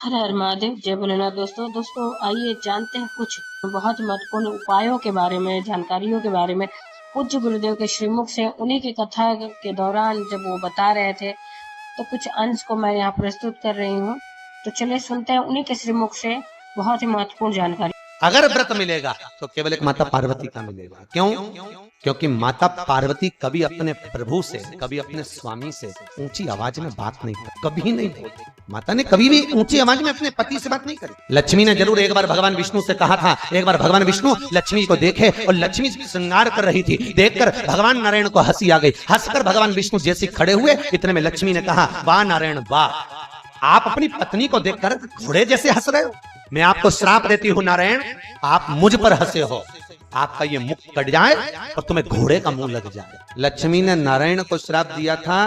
हर हर महादेव, जय भोलेनाथ। दोस्तों आइए जानते हैं कुछ बहुत महत्वपूर्ण उपायों के बारे में, जानकारियों के बारे में। पूज्य गुरुदेव के श्रीमुख से उन्हीं की कथा के दौरान जब वो बता रहे थे, तो कुछ अंश को मैं यहाँ प्रस्तुत कर रही हूँ। तो चलिए सुनते हैं उन्हीं के श्रीमुख से बहुत ही महत्वपूर्ण जानकारी। अगर व्रत मिलेगा तो केवल एक माता पार्वती का मिलेगा। क्यों? क्योंकि माता पार्वती कभी अपने प्रभु से, कभी अपने स्वामी से ऊंची आवाज में बात नहीं की, कभी नहीं बोली। माता ने कभी भी ऊंची आवाज में अपने पति से बात नहीं करी। लक्ष्मी ने जरूर एक बार भगवान विष्णु से कहा था। एक बार भगवान विष्णु लक्ष्मी को देखे और लक्ष्मी श्रृंगार कर रही थी, देखकर भगवान नारायण को हंसी आ गई। हंसकर भगवान विष्णु जैसे खड़े हुए, इतने में लक्ष्मी ने कहा, वाह नारायण वाह, आप अपनी पत्नी को देखकर घोड़े जैसे हंस रहे हो। मैं आपको श्राप देती हूँ नारायण, आप मुझ पर हंसे हो, आपका ये मुख कट जाए और तुम्हें घोड़े का मुंह लग जाए। लक्ष्मी ने नारायण को श्राप दिया था,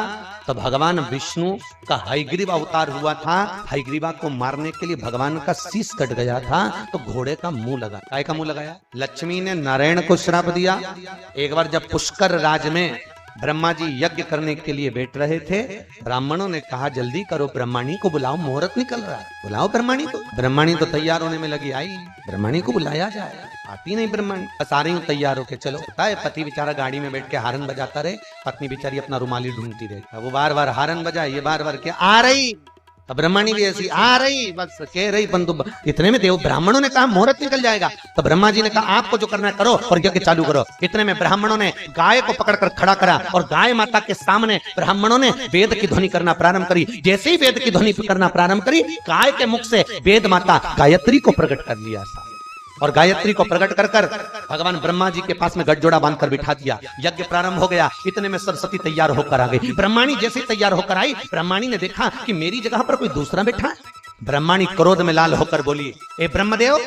तो भगवान विष्णु का हयग्रीव अवतार हुआ था। हयग्रीवा को मारने के लिए भगवान का शीश कट गया था, तो घोड़े का मुंह लगा। काय का मुंह लगाया? लक्ष्मी ने नारायण को श्राप दिया। एक बार जब पुष्कर राज में ब्रह्मा जी यज्ञ करने के लिए बैठ रहे थे, ब्राह्मणों ने कहा जल्दी करो, ब्रह्माणी को बुलाओ, मुहूर्त निकल रहा है, बुलाओ ब्रह्माणी को। ब्रह्माणी तो तैयार होने में लगी। आई ब्रह्माणी को बुलाया जाए, आती नहीं ब्रह्माणी। बस आ रही हूँ तैयार होके, चलो। पता है पति बेचारा गाड़ी में बैठ के हारन बजाता रहे, पत्नी बेचारी अपना रुमाली ढूंढती रहे। वो बार बार हारन बजाए, ये बार बार क्या आ रही, अब ब्रह्माणी भी ऐसी आ रही, बस कह रही, परंतु इतने में देव ब्राह्मणों ने कहा मुहूर्त निकल जाएगा। तो ब्रह्मा जी ने कहा आपको जो करना है करो और यज्ञ चालू करो। इतने में ब्राह्मणों ने गाय को पकड़कर खड़ा करा और गाय माता के सामने ब्राह्मणों ने वेद की ध्वनि करना प्रारंभ करी। जैसे ही वेद की ध्वनि करना प्रारंभ करी, गाय के मुख से वेद माता गायत्री को प्रकट कर लिया और गायत्री को प्रकट कर कर भगवान ब्रह्मा जी के पास में गठजोड़ा बांधकर बिठा दिया। यज्ञ प्रारंभ हो गया। इतने में सरस्वती तैयार होकर आ गई। ब्रह्माणी जैसे तैयार होकर आई, ब्रह्माणी ने देखा कि मेरी जगह पर कोई दूसरा बैठा है। ब्रह्माणी क्रोध में लाल होकर बोली, ए ब्रह्मदेव,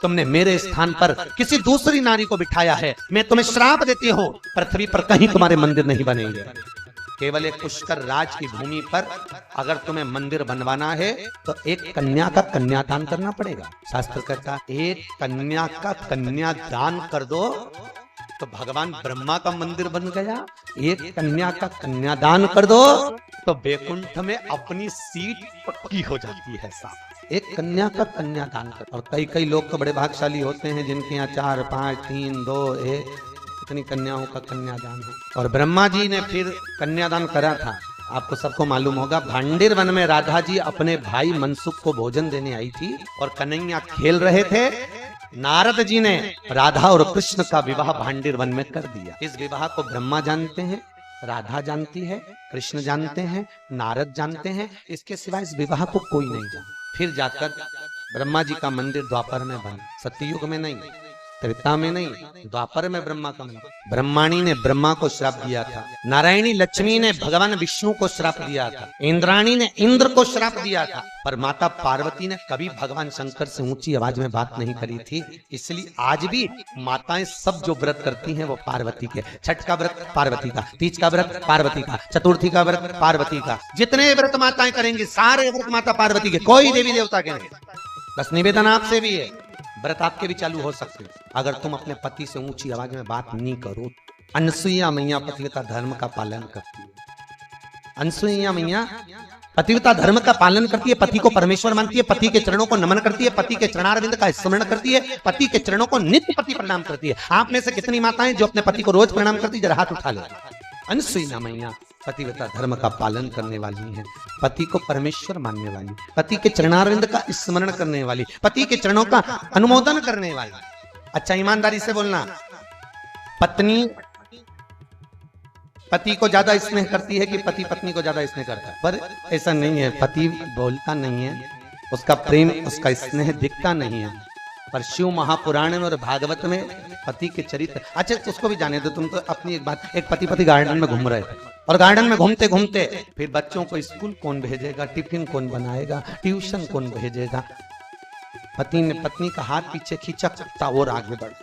तुमने मेरे स्थान पर किसी दूसरी नारी को बिठाया है। मैं तुम्हें श्राप देती हूँ, पृथ्वी पर कहीं तुम्हारे मंदिर नहीं बनेंगे। केवल एक पुष्कर राज की भूमि पर अगर तुम्हें मंदिर बनवाना है तो एक कन्या का कन्यादान करना पड़ेगा। शास्त्र कहता एक कन्या का कन्यादान कर दो तो भगवान ब्रह्मा का मंदिर बन गया। एक कन्या का कन्यादान कर दो तो वैकुंठ में अपनी सीट पक्की हो जाती है साहब। एक कन्या का कन्यादान कर। और कई लोग तो बड़े भाग्यशाली होते हैं जिनके यहाँ 4, 5, 3, 2, 1 इतनी कन्याओं का कन्यादान हो। और ब्रह्मा जी ने फिर कन्यादान करा था। आपको सबको मालूम होगा, भांडिर वन में राधा जी अपने भाई मनसुख को भोजन देने आई थी और कन्हैया खेल रहे थे। नारद जी ने राधा और कृष्ण का विवाह भांडिर वन में कर दिया। इस विवाह को ब्रह्मा जानते हैं, राधा जानती है, कृष्ण जानते हैं, नारद जानते हैं। इसके सिवाय इस विवाह को कोई नहीं जानता। फिर जाकर ब्रह्मा जी का मंदिर द्वापर में बना, सतयुग में नहीं, त्रेता में नहीं, द्वापर में ब्रह्मा का मंदिर। ब्रह्माणी ने ब्रह्मा को श्राप दिया था, नारायणी लक्ष्मी ने भगवान विष्णु को श्राप दिया था, इंद्राणी ने इंद्र को श्राप दिया था, पर माता पार्वती ने कभी भगवान शंकर से ऊंची आवाज में बात नहीं करी थी। इसलिए आज भी माताएं सब जो व्रत करती हैं वो पार्वती के। छठ का व्रत पार्वती का, तीज का व्रत पार्वती का, चतुर्थी का व्रत पार्वती का, जितने व्रत माताएं करेंगी सारे व्रत माता पार्वती के, कोई देवी देवता के नहीं। बस निवेदन आपसे भी है, व्रत आपके भी चालू हो सकते हैं अगर तुम अपने पति से ऊंची आवाज में बात नहीं करो। अनसुईया मैया पतिव्रता धर्म का पालन करती है। अनसुईया मैया पतिव्रता धर्म का पालन करती है, पति को परमेश्वर मानती है, पति के चरणों को नमन करती है, पति के चरणारविंद का स्मरण करती है, पति के चरणों को नित्य पति प्रणाम करती है। आप में से कितनी माताएं जो अपने पति को रोज प्रणाम करती है? जरा हाथ उठा ले। अनसुईया मैया पतिव्रता धर्म का पालन करने वाली है, पति को परमेश्वर मानने वाली, पति के चरणारविंद का स्मरण करने वाली, पति के चरणों का अनुमोदन करने वाली। अच्छा ईमानदारी से बोलना, पत्नी पति को ज्यादा स्नेह करती है कि पति पत्नी को ज्यादा स्नेह करता है? पर ऐसा नहीं है, पति बोलता नहीं है, उसका प्रेम उसका स्नेह दिखता नहीं है। पर शिव महापुराण में और भागवत में पति के चरित्र। अच्छा उसको भी जाने दो, तुम तो अपनी एक बात। एक पति गार्डन में घूम रहे थे और गार्डन में घूमते घूमते फिर बच्चों को स्कूल कौन भेजेगा, टिफिन कौन बनाएगा, ट्यूशन कौन भेजेगा। पति ने पत्नी का हाथ पीछे खींचा, कुत्ता और आगे बढ़।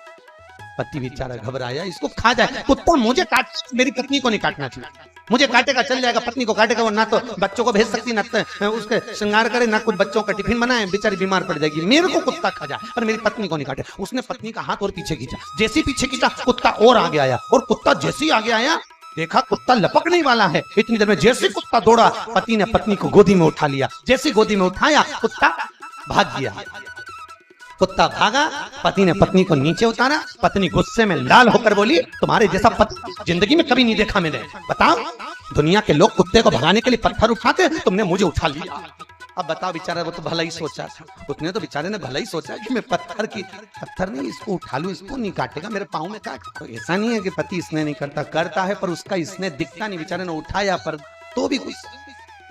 पति बेचारा घबराया, इसको खा जाए, कुत्ता मुझे काट, मेरी पत्नी को नहीं काटना चाहिए, मुझे काटेगा चल जाएगा, पत्नी को काटेगा वो ना तो बच्चों को भेज सकती, ना उसके श्रृंगार करे, ना कुछ बच्चों का टिफिन बनाए, बेचारी बीमार पड़ जाएगी। मेरे को कुत्ता खा जाए पर मेरी पत्नी को नहीं काटे। उसने पत्नी का हाथ और पीछे खींचा, जैसे पीछे खींचा कुत्ता और आगे आया, और कुत्ता जैसे ही आगे आया देखा कुत्ता लपकने वाला है। इतनी देर में जैसे कुत्ता दौड़ा, पति ने पत्नी को गोदी में उठा लिया। जैसे गोदी में उठाया, कुत्ता भाग गया। कुत्ता भागा, पति ने पत्नी को नीचे उतारा। पत्नी गुस्से में लाल होकर बोली, तुम्हारे जैसा पति जिंदगी में कभी नहीं देखा मैंने। बताओ, दुनिया के लोग कुत्ते को भगाने के लिए पत्थर उठाते, तुमने मुझे उठा लिया। अब बताओ, बेचारा वो तो भला ही सोचा था, उसने तो बेचारे ने भला ही सोचा कि मैं पत्थर नहीं, इसको उठा लूं, इसको नहीं काटेगा, मेरे पाँव में काट। तो ऐसा नहीं है कि पति इसने नहीं करता है, पर उसका इसने दिखता नहीं, बेचारे ने उठाया, पर तो भी कुछ।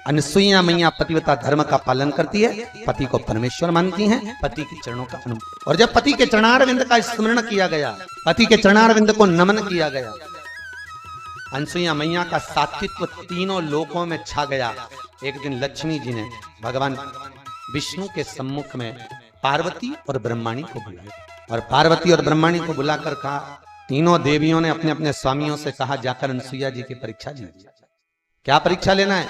अनसुईया मैया पतिव्रता धर्म का पालन करती है, पति को परमेश्वर मानती हैं, पति के चरणों का अनुमोदन। और जब पति के चरणारविंद का स्मरण किया गया, पति के चरणारविंद को नमन किया गया, अनसुईया मैया का सात्वित्व तीनों लोकों में छा गया। एक दिन लक्ष्मी जी ने भगवान विष्णु के सम्मुख में पार्वती और ब्रह्माणी को बुलाया, और पार्वती और ब्रह्माणी को बुलाकर कहा, तीनों देवियों ने अपने अपने स्वामियों से कहा, जाकर अनसुईया जी की परीक्षा लीजिए। क्या परीक्षा लेना है?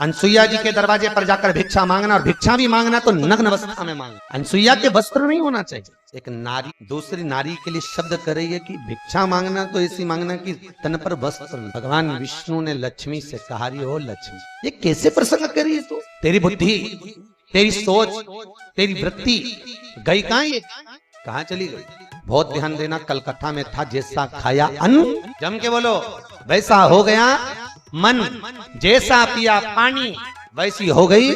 अनसुईया जी के दरवाजे पर जाकर भिक्षा मांगना, और भिक्षा भी मांगना तो नग्न अवस्था में मांगना। अनसुईया के वस्त्र नहीं होना चाहिए। एक नारी दूसरी नारी के लिए शब्द कर रही है कि भिक्षा मांगना तो ऐसी मांगना कि तन पर वस्त्र। भगवान विष्णु ने लक्ष्मी से कहा, ओ लक्ष्मी, ये कैसे प्रसंग कर रही है तू? तेरी बुद्धि, तेरी सोच, तेरी वृत्ति गई कहाँ? ये कहाँ चली गई? बहुत ध्यान देना, कलकत्ता में था, जैसा खाया अन्न, जम के बोलो, वैसा हो गया मन, जैसा पिया पानी वैसी हो गई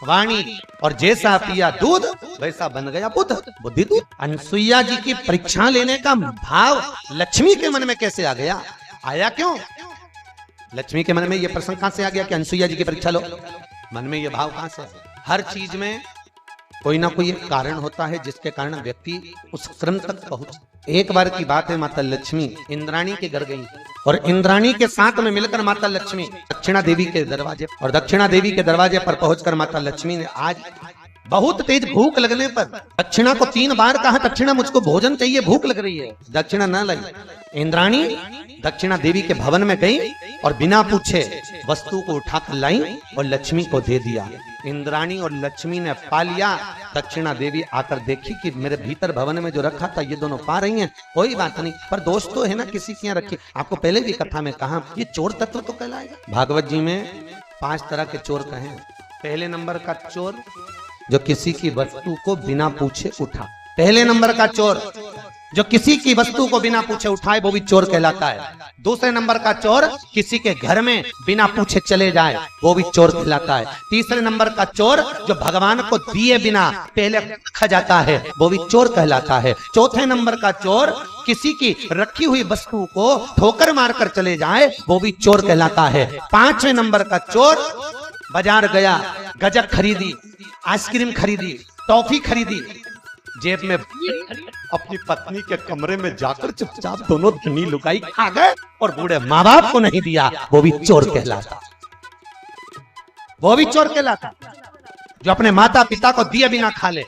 वाणी, और जैसा पिया दूध वैसा बन गया बुद्धि दूध। अनसुईया जी की परीक्षा लेने का भाव लक्ष्मी के मन में कैसे आ गया? आया क्यों? लक्ष्मी के मन में यह प्रसंग कहां से आ गया कि अनसुईया जी की परीक्षा लो? मन में यह भाव कहां से? हर चीज में कोई ना कोई एक कारण होता है जिसके कारण व्यक्ति उस क्रम तक पहुंच। एक बार की बात है, माता लक्ष्मी इंद्राणी के घर गई, और इंद्राणी के साथ में मिलकर माता लक्ष्मी दक्षिणा देवी के दरवाजे, और दक्षिणा देवी के दरवाजे पर पहुंचकर माता लक्ष्मी ने आज बहुत तेज भूख लगने पर दक्षिणा को 3 बार कहा, दक्षिणा मुझको भोजन चाहिए, भूख लग रही है। दक्षिणा न लाई। इंद्राणी दक्षिणा देवी के भवन में गई और बिना पूछे वस्तु को उठाकर लाई और लक्ष्मी को दे दिया। इंद्राणी और लक्ष्मी ने पा लिया। दक्षिणा देवी आकर देखी कि मेरे भीतर भवन में जो रखा था ये दोनों पा रही हैं, कोई बात नहीं, पर दोष तो है ना किसी की यहाँ रखी। आपको पहले भी कथा में कहा, ये चोर तत्व तो कहलाएगा। भागवत जी में 5 तरह के चोर कहे। पहले नंबर का चोर जो किसी की वस्तु को बिना पूछे उठा। पहले नंबर का चोर जो किसी की वस्तु को बिना पूछे उठाए, वो भी चोर कहलाता है। दूसरे नंबर का चोर किसी के घर में बिना पूछे चले जाए, वो भी चोर कहलाता है। तीसरे नंबर का चोर जो भगवान को दिए बिना पहले रखा जाता है, वो भी चोर कहलाता है। चौथे नंबर का चोर किसी की रखी हुई वस्तु को ठोकर मारकर चले जाए, वो भी चोर कहलाता है। 5वें नंबर का चोर बाजार गया, गजक खरीदी, आइसक्रीम खरीदी, टॉफी खरीदी, जेब में अपनी पत्नी के कमरे में जाकर चुपचाप दोनों धनी लुकाई खा गए और बूढ़े माँ बाप को नहीं दिया, वो भी चोर कहलाता। वो भी चोर कहलाता जो अपने माता पिता को दिए बिना खा ले।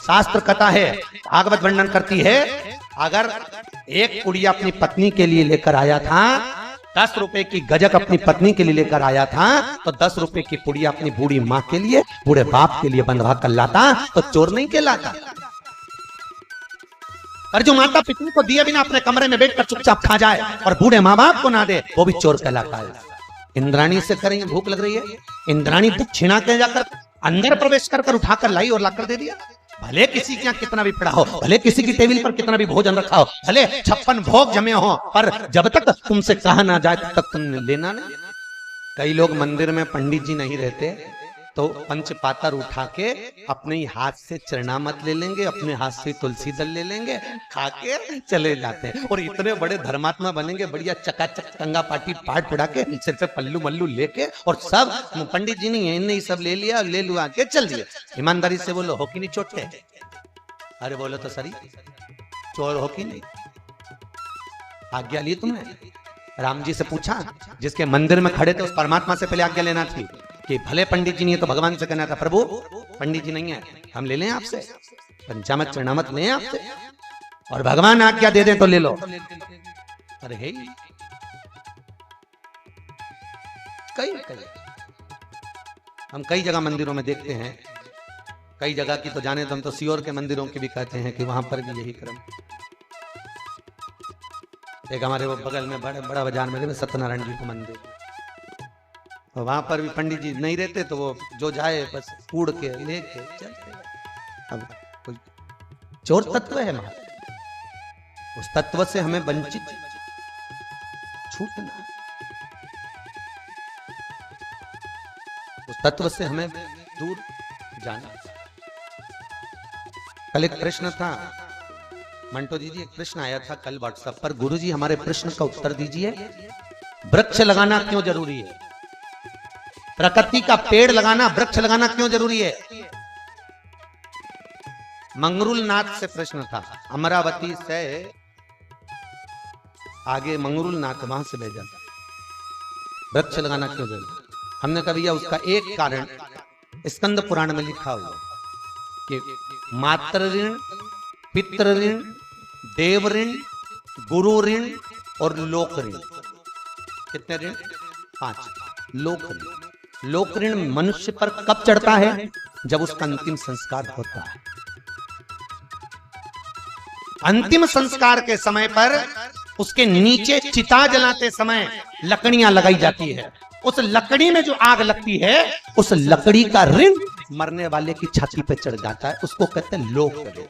शास्त्र कथा है, भागवत वर्णन करती है, अगर एक पुड़िया अपनी पत्नी के लिए लेकर आया था, 10 रुपए की गजक अपनी पत्नी के लिए लेकर आया था, तो 10 रुपए की पुड़िया अपनी बूढ़ी माँ के लिए, बूढ़े बाप के लिए बंधवा कर लाता, तो चोर नहीं कहलाता। और जो माता पिता को दिए बिना अपने कमरे में बैठकर चुपचाप खा जाए और बूढ़े माँ बाप को ना दे, वो भी चोर कहलाता है। इंद्राणी से करेंगे, भूख लग रही है, इंद्राणी दक्षिणा के जाकर अंदर प्रवेश कर उठाकर लाई और लाकर दे दिया। भले किसी के यहाँ कितना भी पड़ा हो, भले किसी की टेबल पर कितना भी भोजन रखा हो, भले 56 भोग जमे हो, पर जब तक तुमसे कहा ना जाए तब तक तुमने लेना नहीं। कई लोग मंदिर में पंडित जी नहीं रहते तो पंचपातर उठा के अपने ही हाथ से चरणामत ले लेंगे, अपने हाथ से तुलसी दल ले लेंगे, खा के चले जाते हैं और इतने बड़े धर्मात्मा बनेंगे, बढ़िया चकाचक टंगा पाटी पाट पड़ा के सिर पे पल्लू मल्लू लेके, और सब पंडित जी नहीं है, इनने सब ले लिया, ले लुआ के चल दिए। ईमानदारी से बोलो, हो कि नहीं चोटे? अरे बोलो तो सही, चोर हो कि नहीं? आज्ञा ली तुमने? राम जी से पूछा, जिसके मंदिर में खड़े थे उस परमात्मा से पहले आज्ञा लेना थी कि भले पंडित जी नहीं है तो भगवान से कहना था, प्रभु पंडित जी नहीं है, हम ले लें आपसे, पंचामत चरणामत लें आपसे, और भगवान आज्ञा दे दें तो ले लो। अरे हे हम कई जगह मंदिरों में देखते हैं, कई जगह की तो जाने तो हम तो सियोर के मंदिरों के भी कहते हैं कि वहां पर भी यही क्रम। एक हमारे वो बगल में बड़ा बाजार में सत्यनारायण जी का मंदिर, और वहां पर भी पंडित जी नहीं रहते तो वो जो जाए बस कूड़ के लेके चलते। अब कोई चोर तत्व है हमारा, उस तत्व से हमें वंचित छूटना, उस तत्व से हमें दूर जाना। कल एक प्रश्न था मंटो जी, एक प्रश्न आया था कल व्हाट्सएप पर, गुरुजी हमारे प्रश्न का उत्तर दीजिए, वृक्ष लगाना क्यों जरूरी है? प्रकृति का पेड़ लगाना, वृक्ष लगाना क्यों जरूरी है? मंगरूल नाथ से प्रश्न था, अमरावती से आगे मंगरूल नाथ, वहां से भेजा था, वृक्ष लगाना क्यों जरूरी? हमने कहा भैया उसका एक कारण स्कंद पुराण में लिखा हुआ कि मातृ ऋण, पितृ ऋण, देव ऋण, गुरु ऋण और लोक ऋण। कितने ऋण? 5। लोक ऋण, लोक ऋण मनुष्य पर कब चढ़ता है? जब उसका अंतिम संस्कार होता है। अंतिम संस्कार के समय पर उसके नीचे चिता जलाते समय लकड़ियां लगाई जाती है, उस लकड़ी में जो आग लगती है उस लकड़ी का ऋण मरने वाले की छाती पे चढ़ जाता है, उसको कहते हैं लोक ऋण।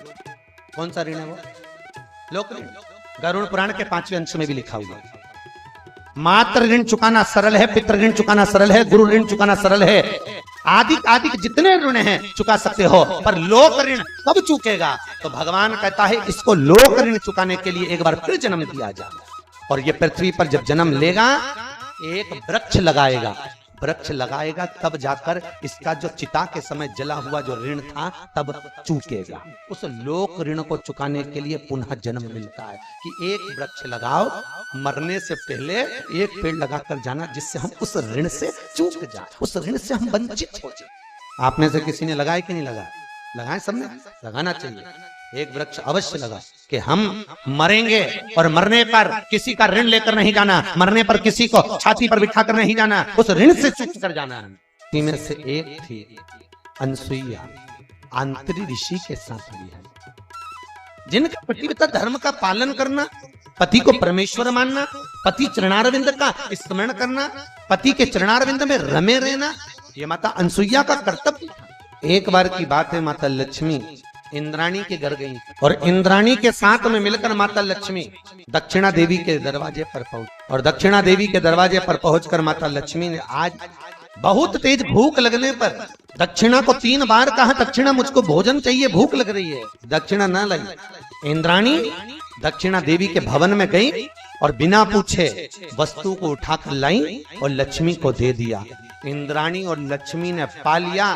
कौन सा ऋण है वो? लोक ऋण। गरुड़ पुराण के 5वें अंश में भी लिखा हुआ, मातृ ऋण चुकाना सरल है, पितृ ऋण चुकाना सरल है, गुरु ऋण चुकाना सरल है, आदि आदि जितने ऋण हैं चुका सकते हो, पर लोक ऋण कब चुकेगा? तो भगवान कहता है इसको लोक ऋण चुकाने के लिए एक बार फिर जन्म दिया जाए, और ये पृथ्वी पर जब जन्म लेगा एक वृक्ष लगाएगा, वृक्ष लगाएगा तब जाकर इसका जो चिता के समय जला हुआ जो ऋण था तब चूकेगा। उस लोक ऋण को चुकाने के लिए पुनः जन्म मिलता है कि एक वृक्ष लगाओ, मरने से पहले एक पेड़ लगाकर जाना, जिससे हम उस ऋण से चूक जाए, उस ऋण से हम वंचित हो जाए। आप में से किसी ने लगाया कि नहीं लगाया? लगाए, सबने लगाना चाहिए। एक वृक्ष अवश्य लगा कि हम मरेंगे और मरने पर किसी का ऋण लेकर नहीं जाना, मरने पर किसी को छाती पर बिठाकर नहीं जाना, उस ऋण से चूक कर जाना है। इसी में से एक थी अनसुईया, आंतरी ऋषि के साथ हुई है, जिनका पतिव्रता धर्म का पालन करना, पति को परमेश्वर मानना, पति चरणारविंद का स्मरण करना, पति के चरणारविंद में रमे रहना, ये माता अनसुईया का कर्तव्य था। एक बार की बात है, माता लक्ष्मी इंद्राणी के घर गई और इंद्राणी के साथ में मिलकर माता लक्ष्मी दक्षिणा देवी के दरवाजे पर पहुंची, और दक्षिणा देवी के दरवाजे पर पहुंचकर माता लक्ष्मी ने आज बहुत तेज भूख लगने पर दक्षिणा को 3 बार कहा, दक्षिणा मुझको भोजन चाहिए, भूख लग रही है। दक्षिणा न लगी। इंद्राणी दक्षिणा देवी के भवन में गई और बिना पूछे वस्तु को उठाकर लाई और लक्ष्मी को दे दिया। इंद्राणी और लक्ष्मी ने पा लिया।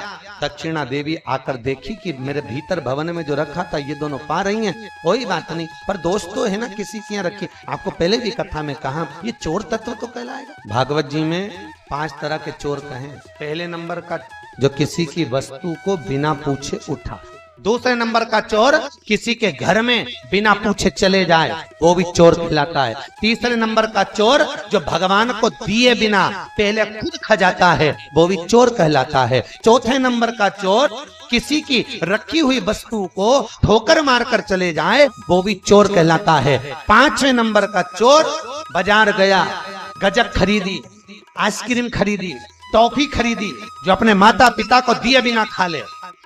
दक्षिणा देवी आकर देखी कि मेरे भीतर भवन में जो रखा था ये दोनों पा रही हैं, कोई बात नहीं, पर दोस्त तो है ना, किसी की यहाँ रखी। आपको पहले भी कथा में कहा ये चोर तत्व तो कहलाएगा। भागवत जी में 5 तरह के चोर कहे। पहले नंबर का जो किसी की वस्तु को बिना पूछे उठा, दूसरे नंबर का चोर किसी के घर में बिना पूछे चले जाए, वो भी चोर कहलाता है। तीसरे नंबर का चोर जो भगवान को दिए बिना पहले खुद खा जाता है, वो भी चोर कहलाता है। चौथे नंबर का चोर किसी की रखी हुई वस्तु को ठोकर मारकर चले जाए, वो भी चोर कहलाता है। 5वें नंबर का चोर बाजार गया, गजक खरीदी, आइसक्रीम खरीदी, टॉफी खरीदी, जो अपने माता पिता को दिए बिना खा ले।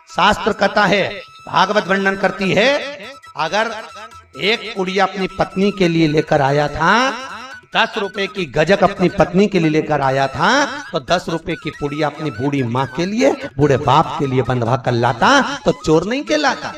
शास्त्र कहता है, भागवत वर्णन करती है, अगर एक पुड़िया अपनी पत्नी के लिए लेकर आया था, 10 रुपए की गजक अपनी पत्नी के लिए लेकर आया था, तो 10 रुपए की पुड़िया अपनी बूढ़ी माँ के लिए, बूढ़े बाप के लिए बंधवा कर लाता तो चोर नहीं कहलाता।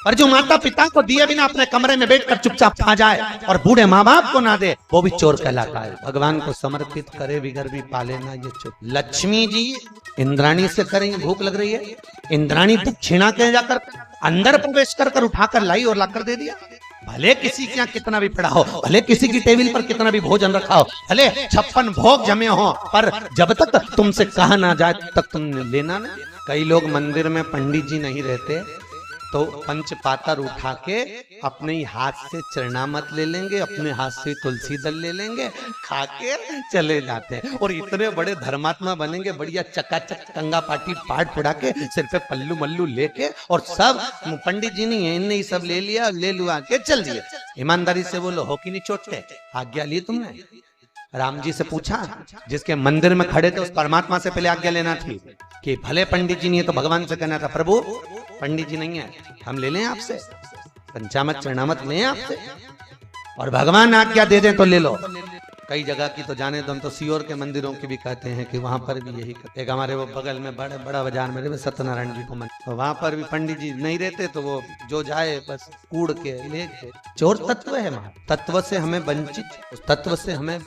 और जो माता पिता को दिए बिना अपने कमरे में बैठकर चुपचाप खा जाए और बूढ़े माँ बाप को ना दे, वो भी चोर कहलाता है। भगवान को समर्पित करे बिगर भी पाले ना, ये चोर। लक्ष्मी जी इंद्राणी से करेंगे, भूख लग रही है, इंद्राणी दक्षिणा के जाकर अंदर प्रवेश कर उठाकर लाई और लाकर दे दिया। भले किसी के यहाँ कितना भी पड़ा हो, भले किसी की टेबल पर कितना भी भोजन रखा हो, भले 56 भोग जमे हो, पर जब तक तुमसे कहा ना जाए तब तक तुमने लेना ना। कई लोग मंदिर में पंडित जी नहीं रहते, तो पंच पातर उठा के अपने ही हाथ से चरणामत ले लेंगे, अपने हाथ से तुलसी दल ले लेंगे, खा के चले जाते हैं। और इतने बड़े धर्मात्मा बनेंगे, बढ़िया चकाचक कंगा पाटी पाट पड़ा के सिर पे पल्लू मल्लू लेके, और सब पंडित जी नहीं है, इनने ही सब ले लिया, ले लुआ के चल दिए। ईमानदारी से बोलो, हो कि नहीं चोटते? आज्ञा ली तुमने? राम जी से पूछा, जिसके मंदिर में खड़े थे उस परमात्मा से पहले आज्ञा लेना थी कि भले पंडित जी नहीं है तो भगवान से कहना था, प्रभु पंडित जी नहीं है, हम ले लें आपसे, पंचामत चरणामत लें आपसे, और भगवान आज्ञा दे दें तो ले लो। कई जगह की तो जाने तो हम तो सीहोर के मंदिरों की भी कहते हैं कि वहां पर भी यही करते। एक हमारे वो बगल में बड़ा बाजार में सत्यनारायण जी को मंदिर, तो वहां पर भी पंडित जी नहीं रहते तो वो जो जाए बस कूड़ के लेके। चोर तत्व है वहां, तत्व से हमें वंचित, उस तत्व से हमें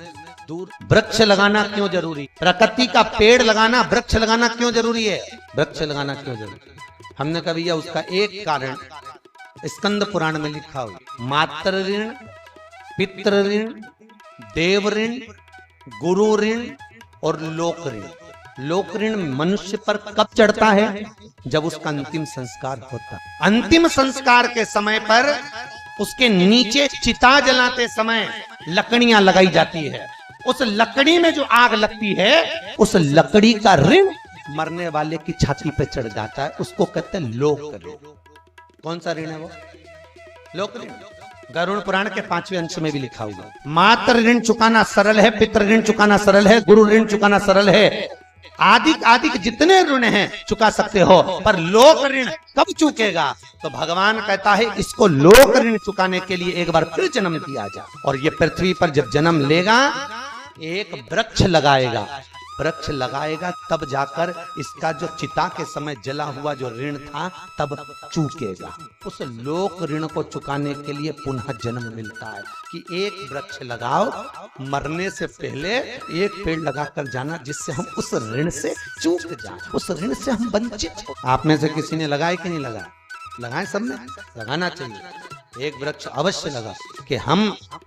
दूर। वृक्ष लगाना क्यों जरूरी? प्रकृति का पेड़ लगाना, वृक्ष लगाना क्यों जरूरी है? वृक्ष लगाना क्यों जरूरी? हमने कभी या उसका एक कारण स्कंद पुराण में लिखा हुआ, मातृ ऋण, पितृ ऋण, देव ऋण, गुरु ऋण और लोक ऋण। लोक ऋण मनुष्य पर कब चढ़ता है? जब उसका अंतिम संस्कार होता है। अंतिम संस्कार के समय पर उसके नीचे चिता जलाते समय लकड़ियां लगाई जाती है। उस लकड़ी में जो आग लगती है, उस लकड़ी का ऋण मरने वाले की छाती पे चढ़ जाता है, उसको कहते हैं लोक ऋण। कौन सा ऋण है वो? लोक ऋण। गरुड़ पुराण के 5वें अंश में भी लिखा हुआ, मातृ ऋण चुकाना सरल है, पितृ ऋण चुकाना सरल है, गुरु ऋण चुकाना सरल है, आदि जितने ऋण हैं चुका सकते हो, पर लोक ऋण कब चुकेगा? तो भगवान कहता है इसको लोक ऋण चुकाने के लिए एक बार फिर जन्म दिया जा। और ये पृथ्वी पर जब जन्म लेगा, एक वृक्ष लगाएगा, वृक्ष लगाएगा तब जाकर इसका जो चिता के समय जला हुआ जो ऋण था तब चूकेगा। उस लोक ऋण को चुकाने के लिए पुनः जन्म मिलता है कि एक वृक्ष लगाओ, मरने से पहले एक पेड़ लगाकर जाना, जिससे हम उस ऋण से चूक जाए, उस ऋण से हम वंचित हो। आप में से किसी ने लगाए कि नहीं लगाया? लगाए, सबने लगाना चाहिए। एक वृक्ष अवश्य लगा कि हम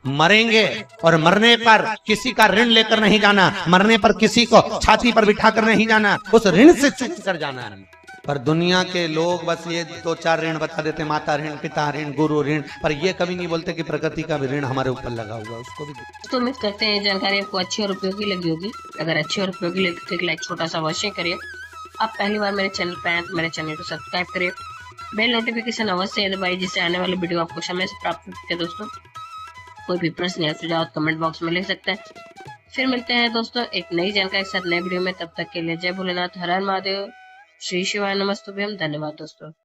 मरेंगे और मरने पर किसी का ऋण लेकर नहीं जाना, मरने पर किसी को छाती पर बिठाकर नहीं जाना, उस ऋण से चूक कर जाना है। पर दुनिया के लोग बस ये 2-4 ऋण बता देते, माता ऋण, पिता ऋण, गुरु ऋण, पर ये कभी नहीं बोलते कि प्रकृति का भी ऋण हमारे ऊपर लगा हुआ, उसको भी। तो उम्मीद करते हैं जानकारी आपको अच्छी और उपयोगी लगी होगी। अगर अच्छी और उपयोगी लगी तो एक लाइक छोटा सा अवश्य करिए। आप पहली बार मेरे चैनल पे आए तो मेरे चैनल को सब्सक्राइब करिए, बेल नोटिफिकेशन अवश्य दबाइए, जिससे आने वाली वीडियो आपको समय से प्राप्त हो सके। दोस्तों, कोई भी प्रश्न या सुझाव कमेंट बॉक्स में लिख सकते हैं। फिर मिलते हैं दोस्तों एक नई जानकारी के साथ नए वीडियो में। तब तक के लिए जय भोलेनाथ, हर हर महादेव, श्री शिवाय नमस्तुभ्यम। धन्यवाद दोस्तों।